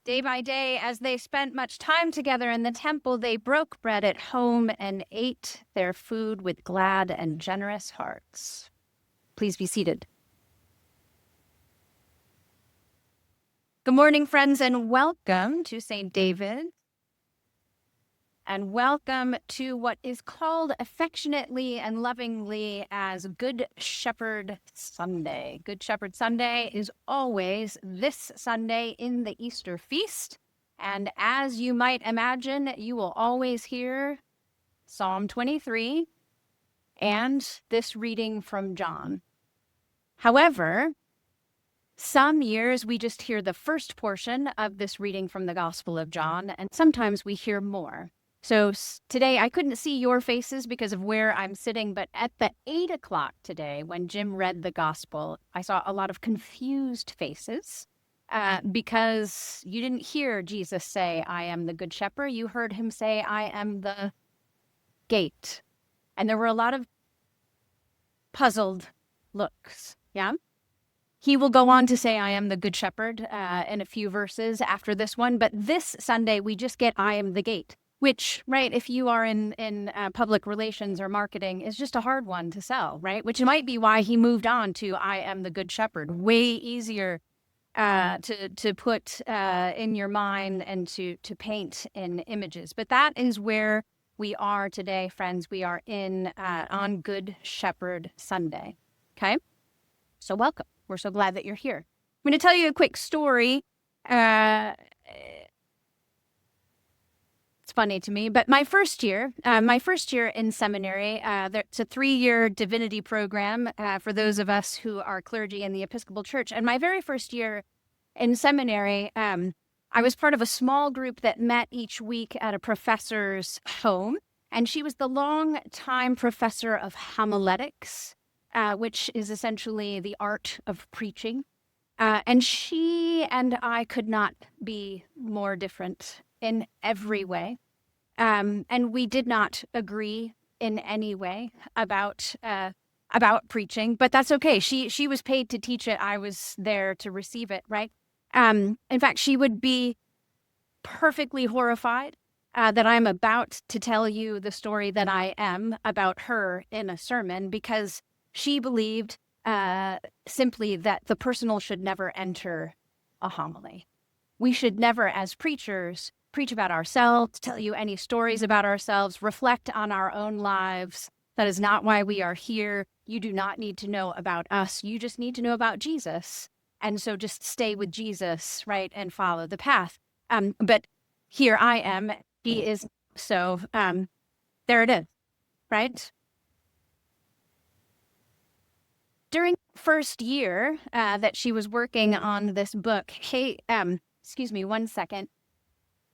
Day by day, as they spent much time together in the temple, they broke bread at home and ate their food with glad and generous hearts. Please be seated. Good morning, friends, and welcome to St. David. And welcome to what is called affectionately and lovingly as Good Shepherd Sunday. Good Shepherd Sunday is always this Sunday in the Easter feast. And as you might imagine, you will always hear Psalm 23 and this reading from John. However, some years we just hear the first portion of this reading from the Gospel of John, and sometimes we hear more. So today I couldn't see your faces because of where I'm sitting, but at the 8 o'clock today, when Jim read the gospel, I saw a lot of confused faces because you didn't hear Jesus say, I am the good shepherd. You heard him say, I am the gate. And there were a lot of puzzled looks. Yeah. He will go on to say, I am the good shepherd in a few verses after this one. But this Sunday, we just get, I am the gate. Which, right, if you are in public relations or marketing, is just a hard one to sell, right? Which might be why he moved on to I am the good shepherd. Way easier to put in your mind and to paint in images. But that is where we are today, friends. We are on Good Shepherd Sunday, okay? So welcome. We're so glad that you're here. I'm going to tell you a quick story. It's funny to me, but my first year in seminary, it's a 3-year divinity program for those of us who are clergy in the Episcopal Church. And my very first year in seminary, I was part of a small group that met each week at a professor's home. And she was the long-time professor of homiletics, which is essentially the art of preaching. And she and I could not be more different in every way. And we did not agree in any way about preaching, but that's okay. She was paid to teach it. I was there to receive it, right? In fact, she would be perfectly horrified that I'm about to tell you the story that I am about her in a sermon, because she believed simply that the personal should never enter a homily. We should never, as preachers, preach about ourselves, tell you any stories about ourselves, reflect on our own lives. That is not why we are here. You do not need to know about us. You just need to know about Jesus. And so just stay with Jesus, right, and follow the path. But here I am. He is. So there it is, right? During the first year that she was working on this book, hey, excuse me, one second.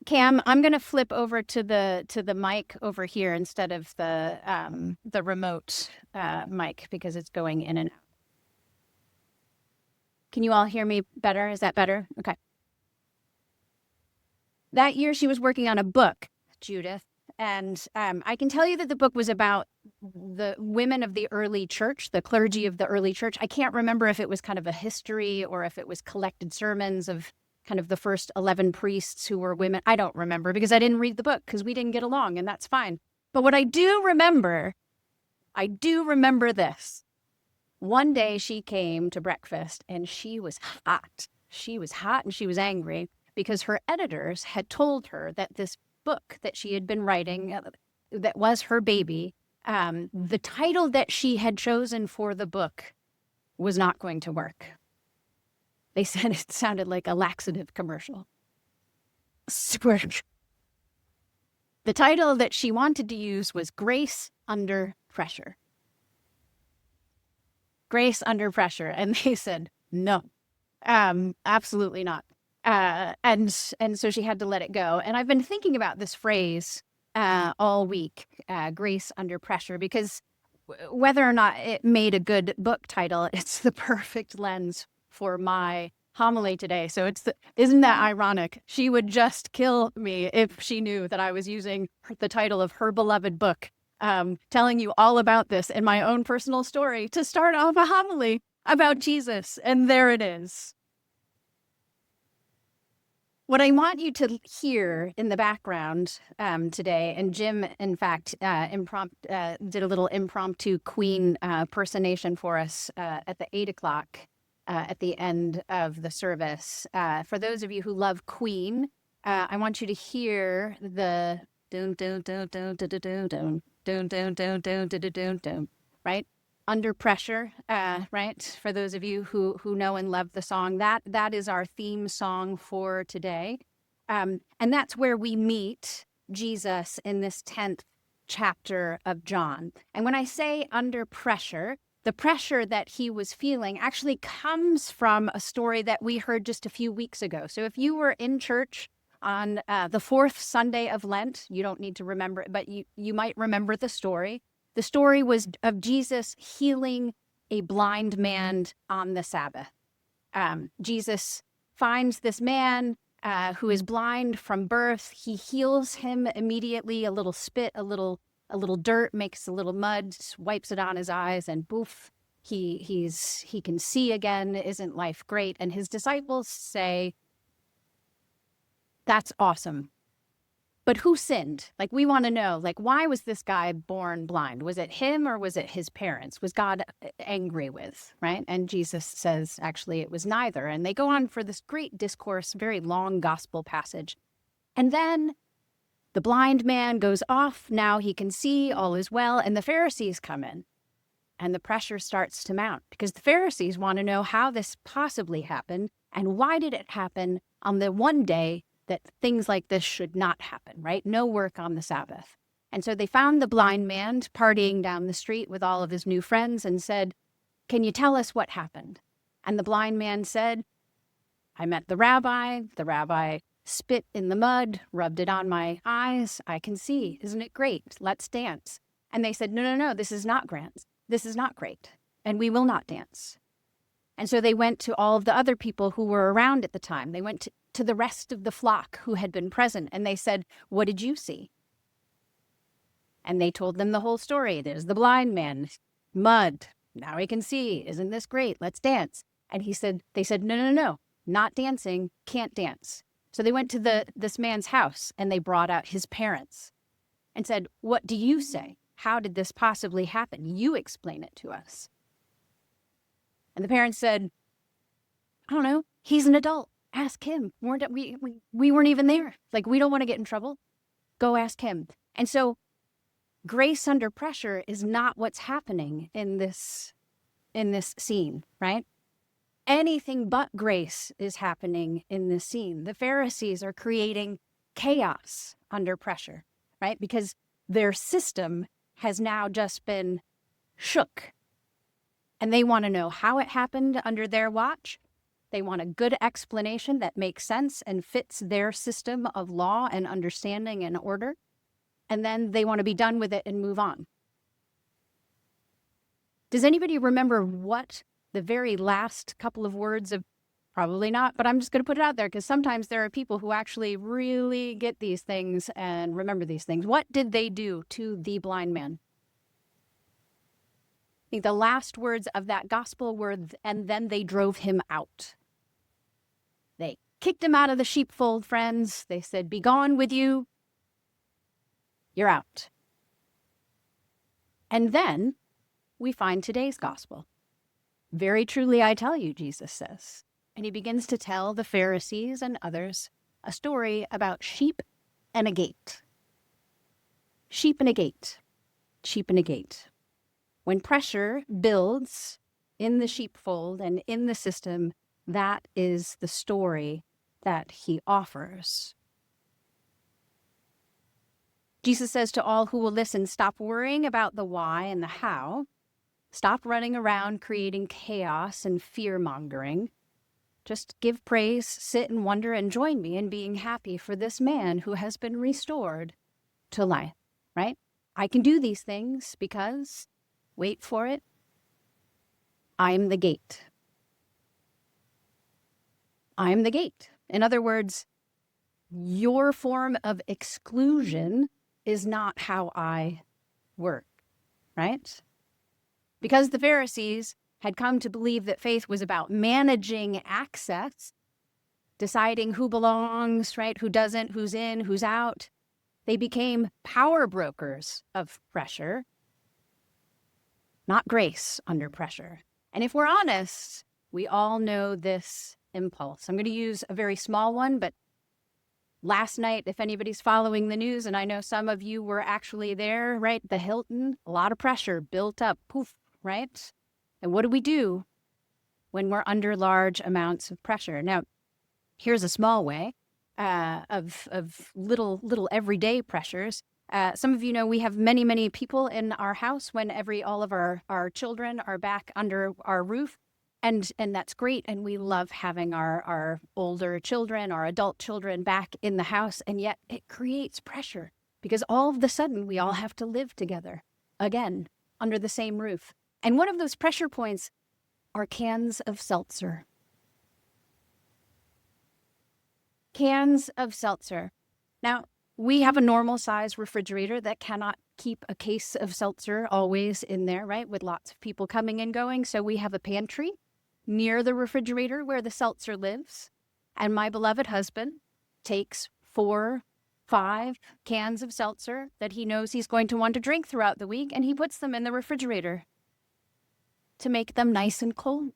Cam, I'm going to flip over to the mic over here instead of the remote mic because it's going in and out. Can you all hear me better? Is that better? Okay. That year she was working on a book, Judith, and I can tell you that the book was about the women of the early church, the clergy of the early church. I can't remember if it was kind of a history or if it was collected sermons of kind of the first 11 priests who were women. I don't remember because I didn't read the book because we didn't get along, and that's fine. But what I do remember this. One day she came to breakfast and she was hot. She was hot and she was angry because her editors had told her that this book that she had been writing, that was her baby, the title that she had chosen for the book was not going to work. They said it sounded like a laxative commercial. The title that she wanted to use was Grace Under Pressure. Grace Under Pressure. And they said, no, absolutely not. And so she had to let it go. And I've been thinking about this phrase all week, Grace Under Pressure, because whether or not it made a good book title, it's the perfect lens for my homily today. So isn't that ironic? She would just kill me if she knew that I was using the title of her beloved book, telling you all about this in my own personal story to start off a homily about Jesus. And there it is. What I want you to hear in the background today, and Jim, in fact, did a little impromptu Queen personation for us at the 8 o'clock at the end of the service. For those of you who love Queen, I want you to hear the dun dun dun dun dun dun dun dun dun dun dun dun dun dun, right? Under Pressure, right? For those of you who know and love the song, that is our theme song for today. And that's where we meet Jesus in this 10th chapter of John. And when I say under pressure, the pressure that he was feeling actually comes from a story that we heard just a few weeks ago. So if you were in church on the fourth Sunday of Lent, you don't need to remember it, but you might remember the story. The story was of Jesus healing a blind man on the Sabbath. Jesus finds this man who is blind from birth. He heals him immediately. A little spit, a little dirt, makes a little mud, wipes it on his eyes, and boof, he can see again. Isn't life great? And his disciples say, "That's awesome. But who sinned?" Like, we want to know, like, why was this guy born blind? Was it him or was it his parents? Was God angry with, right? And Jesus says, actually, it was neither. And they go on for this great discourse, very long gospel passage. And then the blind man goes off. Now he can see, all is well. And the Pharisees come in. And the pressure starts to mount because the Pharisees want to know how this possibly happened and why did it happen on the one day that things like this should not happen, right? No work on the Sabbath. And so they found the blind man partying down the street with all of his new friends and said, "Can you tell us what happened?" And the blind man said, "I met the rabbi. The rabbi spit in the mud, rubbed it on my eyes. I can see. Isn't it great? Let's dance." And they said, no, this is not grand. This is not great. And we will not dance. And so they went to all of the other people who were around at the time. They went to the rest of the flock who had been present, and they said, "What did you see?" And they told them the whole story. There's the blind man, mud. Now he can see. Isn't this great? Let's dance. And they said, no, not dancing, can't dance. So they went to this man's house, and they brought out his parents and said, "What do you say? How did this possibly happen? You explain it to us." And the parents said, "I don't know. He's an adult. Ask him. We weren't even there. Like, we don't want to get in trouble. Go ask him." And so grace under pressure is not what's happening in this scene, right? Anything but grace is happening in this scene. The Pharisees are creating chaos under pressure, right? Because their system has now just been shook. And they want to know how it happened under their watch. They want a good explanation that makes sense and fits their system of law and understanding and order. And then they want to be done with it and move on. Does anybody remember what the very last couple of words of, probably not, but I'm just going to put it out there because sometimes there are people who actually really get these things and remember these things. What did they do to the blind man? I think the last words of that gospel were, "And then they drove him out." They kicked him out of the sheepfold, friends. They said, "Be gone with you. You're out." And then we find today's gospel. "Very truly I tell you," Jesus says. And he begins to tell the Pharisees and others a story about sheep and a gate. Sheep and a gate. Sheep and a gate. When pressure builds in the sheepfold and in the system, that is the story that he offers. Jesus says to all who will listen, stop worrying about the why and the how. Stop running around creating chaos and fear-mongering. Just give praise, sit and wonder, and join me in being happy for this man who has been restored to life, right? I can do these things because, wait for it, I'm the gate. I'm the gate. In other words, your form of exclusion is not how I work, right? Because the Pharisees had come to believe that faith was about managing access, deciding who belongs, right? Who doesn't, who's in, who's out. They became power brokers of pressure, not grace under pressure. And if we're honest, we all know this impulse. I'm going to use a very small one, but last night, if anybody's following the news, and I know some of you were actually there, right? The Hilton, a lot of pressure built up, poof, right? And what do we do when we're under large amounts of pressure? Now, here's a small way of little everyday pressures. Some of you know we have many people in our house when all of our children are back under our roof. And that's great. And we love having our older children, our adult children back in the house. And yet it creates pressure because all of a sudden we all have to live together again under the same roof. And one of those pressure points are cans of seltzer. Cans of seltzer. Now, we have a normal size refrigerator that cannot keep a case of seltzer always in there, right? With lots of people coming and going. So we have a pantry near the refrigerator where the seltzer lives. And my beloved husband takes 4, 5 cans of seltzer that he knows he's going to want to drink throughout the week, and he puts them in the refrigerator to make them nice and cold.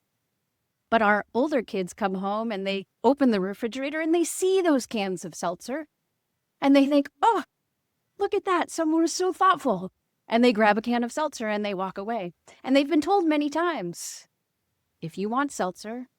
But our older kids come home and they open the refrigerator and they see those cans of seltzer and they think, oh, look at that. Someone was so thoughtful. And they grab a can of seltzer and they walk away. And they've been told many times, if you want seltzer,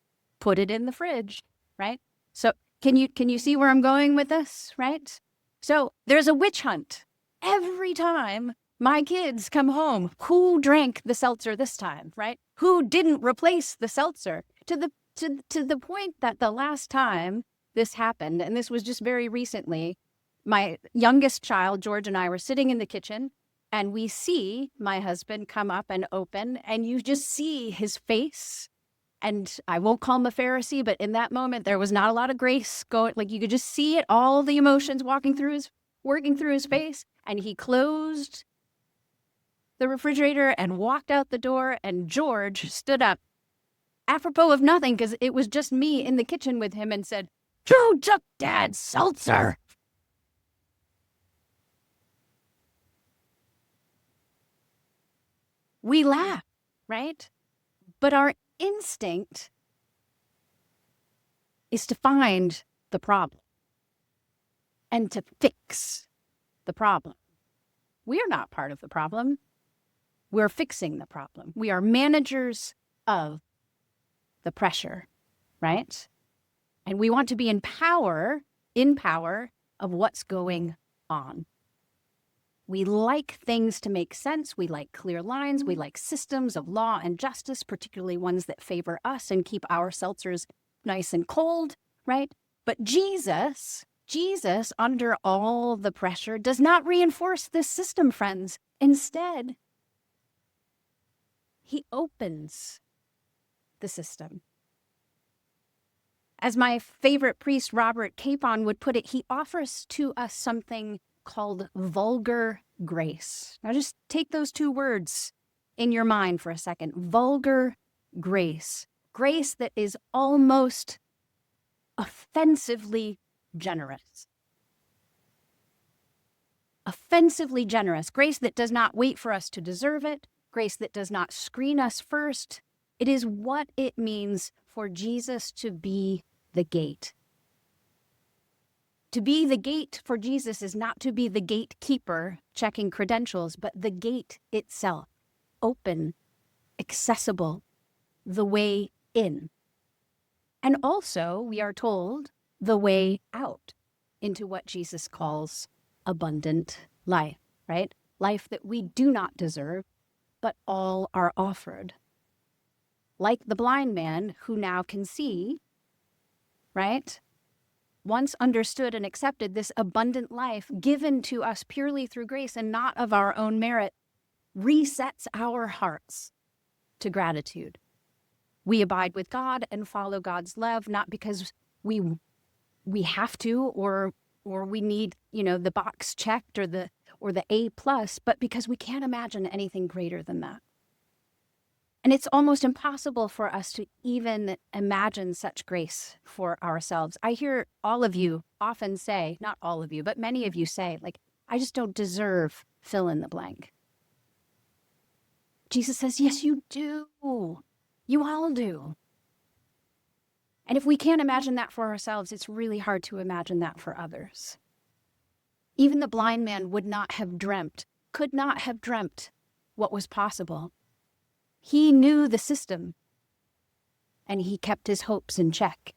put it in the fridge, right? So can you see where I'm going with this, right? So there's a witch hunt. Every time my kids come home, who drank the seltzer this time, right? Who didn't replace the seltzer? To the point that the last time this happened, and this was just very recently, my youngest child, George, and I were sitting in the kitchen, and we see my husband come up and open, and you just see his face. And I won't call him a Pharisee, but in that moment, there was not a lot of grace going. Like you could just see it, all the emotions working through his face. And he closed the refrigerator and walked out the door. And George stood up, apropos of nothing, because it was just me in the kitchen with him, and said, "Who took Dad's seltzer?" We laugh, right? But our instinct is to find the problem and to fix the problem. We are not part of the problem. We're fixing the problem. We are managers of the pressure, right? And we want to be in power of what's going on. We like things to make sense. We like clear lines. We like systems of law and justice, particularly ones that favor us and keep our seltzers nice and cold, right? But Jesus, under all the pressure, does not reinforce this system, friends. Instead, he opens the system. As my favorite priest, Robert Capon, would put it, he offers to us something called vulgar grace. Now just take those 2 words in your mind for a second. Vulgar grace. Grace that is almost offensively generous. Offensively generous. Grace that does not wait for us to deserve it. Grace that does not screen us first. It is what it means for Jesus to be the gate. To be the gate for Jesus is not to be the gatekeeper checking credentials, but the gate itself, open, accessible, the way in. And also, we are told, the way out into what Jesus calls abundant life, right? Life that we do not deserve, but all are offered. Like the blind man who now can see, right? Once understood and accepted, this abundant life given to us purely through grace and not of our own merit resets our hearts to gratitude. We abide with God and follow God's love, not because we have to or we need, the box checked or the A+, but because we can't imagine anything greater than that. And it's almost impossible for us to even imagine such grace for ourselves. I hear all of you often say, not all of you, but many of you say, like, I just don't deserve fill in the blank. Jesus says, yes, you do. You all do. And if we can't imagine that for ourselves, it's really hard to imagine that for others. Even the blind man would not have dreamt, could not have dreamt what was possible. He knew the system, and he kept his hopes in check.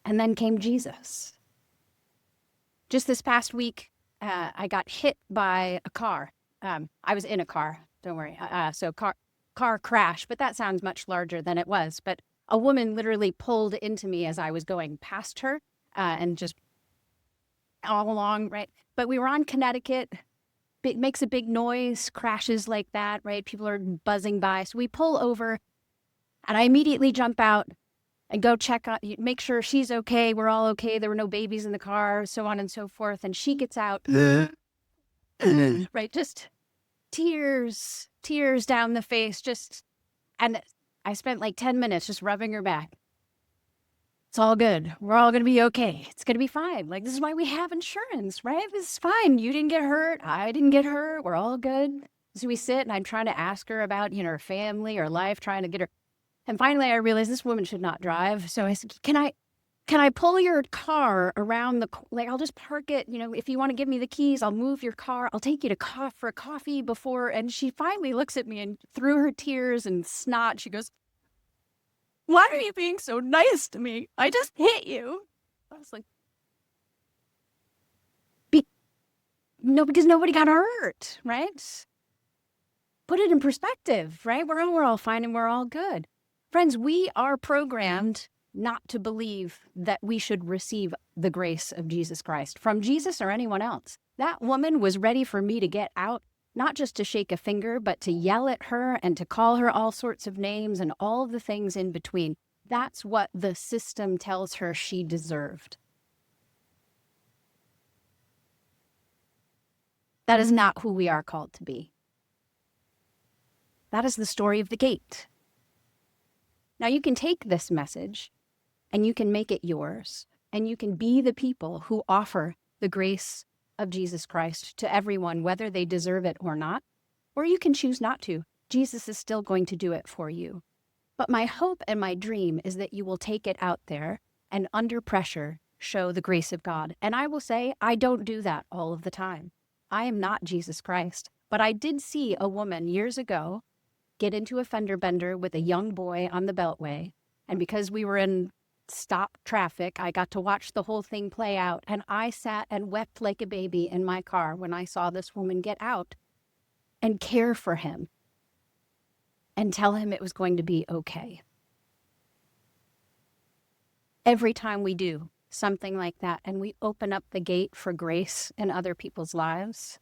And then came Jesus. Just this past week, I got hit by a car. I was in a car, don't worry. So car crash, but that sounds much larger than it was. But a woman literally pulled into me as I was going past her, and just all along, right? But we were on Connecticut. It makes a big noise, crashes like that, right? People are buzzing by. So we pull over, and I immediately jump out and go check on, make sure she's okay. We're all okay. There were no babies in the car, so on and so forth. And she gets out, right? Just tears down the face. And I spent like 10 minutes just rubbing her back. It's all good. We're all going to be okay. It's going to be fine. Like, this is why we have insurance, right? This is fine. You didn't get hurt. I didn't get hurt. We're all good. So we sit, and I'm trying to ask her about, her family or life, trying to get her. And finally, I realized this woman should not drive. So I said, can I pull your car around I'll just park it. If you want to give me the keys, I'll move your car. I'll take you to for a coffee before. And she finally looks at me, and through her tears and snot, she goes, why are you being so nice to me? I just hit you. I was like, because nobody got hurt, right? Put it in perspective, right? We're all fine and we're all good. Friends, we are programmed not to believe that we should receive the grace of Jesus Christ from Jesus or anyone else. That woman was ready for me to get out, not just to shake a finger, but to yell at her and to call her all sorts of names and all of the things in between. That's what the system tells her she deserved. That is not who we are called to be. That is the story of the gate. Now you can take this message and you can make it yours, and you can be the people who offer the grace of Jesus Christ to everyone, whether they deserve it or not, or you can choose not to. Jesus is still going to do it for you. But my hope and my dream is that you will take it out there and under pressure show the grace of God. And I will say, I don't do that all of the time. I am not Jesus Christ, but I did see a woman years ago get into a fender bender with a young boy on the Beltway. And because we were in stop traffic, I got to watch the whole thing play out. And I sat and wept like a baby in my car when I saw this woman get out and care for him and tell him it was going to be okay. Every time we do something like that and we open up the gate for grace in other people's lives,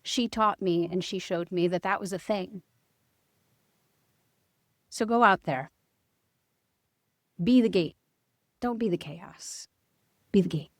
she taught me and she showed me that that was a thing. So go out there. Be the gate. Don't be the chaos. Be the gate.